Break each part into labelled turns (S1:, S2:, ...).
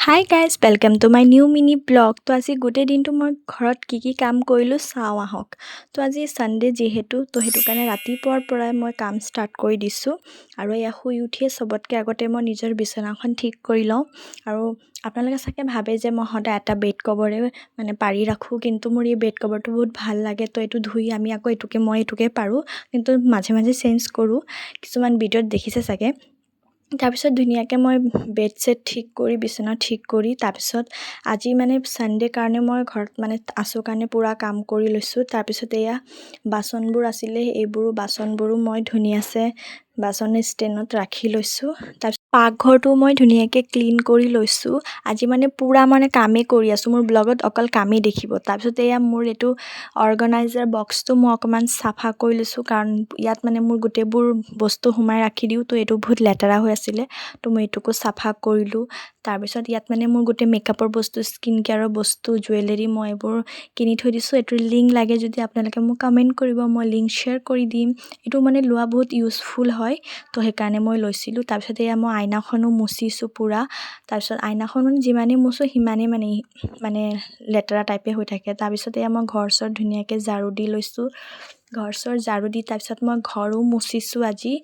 S1: Hi guys welcome to my new mini blog. তো আজি গোটেই দিনটো মই ঘৰত কি কাম কৰিলোঁ চাওঁ আহক। তো আজি ছানডে যিহেতু তো সেইটো কাৰণে ৰাতিপুৱাৰ পৰাই মই কাম ষ্টাৰ্ট কৰি দিছোঁ। আৰু এয়া শুই উঠিয়ে চবতকৈ আগতে মই নিজৰ বিচনাখন ঠিক কৰি লওঁ। আৰু আপোনালোকে চাগে ভাবে যে মই সদায় এটা বেড কভাৰে পাৰি ৰাখোঁ, কিন্তু মোৰ এই বেড কভাৰটো বহুত ভাল লাগে। তো এইটো ধুই আমি আকৌ মই এইটোকে পাৰোঁ, কিন্তু মাজে মাজে চেঞ্জ কৰোঁ। কিছুমান ভিডিঅ'ত দেখিছে চাগে। তাৰপিছত ধুনীয়াকৈ মই বেড ছেট ঠিক কৰি বিচনা ঠিক কৰি তাৰপিছত আজি ছানডে কাৰণে মই ঘৰত আছোঁ কাৰণে পূৰা কাম কৰি লৈছোঁ। তাৰপিছত এয়া বাচনবোৰ আছিলে, এইবোৰো বাচনবোৰো মই ধুনীয়াছে বাচন ষ্টেণ্ডত ৰাখি লৈছোঁ। তাৰপিছত পাকঘৰটো মই ধুনীয়াকৈ ক্লিন কৰি লৈছোঁ। আজি পূৰা কামেই কৰি আছোঁ, মোৰ ব্লগত অকল কামেই দেখিব। তাৰপিছত এয়া মোৰ এইটো অৰ্গেনাইজাৰ বক্সটো মই অকণমান চাফা কৰি লৈছোঁ, কাৰণ ইয়াত মোৰ গোটেইবোৰ বস্তু সোমাই ৰাখি দিওঁ। তো এইটো বহুত লেতেৰা হৈ আছিলে, তো মই এইটোকো চাফা কৰিলোঁ। তাৰপিছত ইয়াত মোৰ গোটেই মেকআপৰ বস্তু, স্কিন কেয়াৰৰ বস্তু, জুৱেলাৰী মই এইবোৰ কিনি থৈ দিছোঁ। এইটোৰ লিংক লাগে যদি আপোনালোকে মোক কমেণ্ট কৰিব, মই লিংক শ্বেয়াৰ কৰি দিম। এইটো লোৱা বহুত ইউজফুল হয়, তো সেইকাৰণে মই লৈছিলোঁ। তাৰপিছত এয়া মই আইনাখনো মুচিছোঁ পূৰা। তাৰপিছত আইনাখন যিমানেই মুচোঁ সিমানেই লেতেৰা টাইপে হৈ থাকে। তাৰপিছত এয়া মই ঘৰ চৰ ধুনীয়াকৈ ঝাৰু দি লৈছোঁ। ঘৰ চৰ ঝাৰু দি তাৰপিছত মই ঘৰো মুচিছোঁ আজি।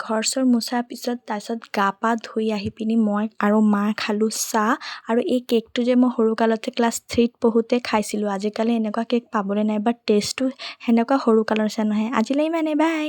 S1: ঘৰ চৰ মুচাৰ পিছত তাৰপিছত গা পা ধুই আহি পিনি মই আৰু মা খালোঁ চাহ। আৰু এই কেকটো যে মই সৰুকালতে ক্লাছ 3ত পঢ়োঁতে খাইছিলোঁ। আজিকালি এনেকুৱা কেক পাবলৈ নাই, বাট টেষ্টটো সেনেকুৱা সৰুকালৰ নিচিনা নহয়। আজিলৈ ইমানে, বাই।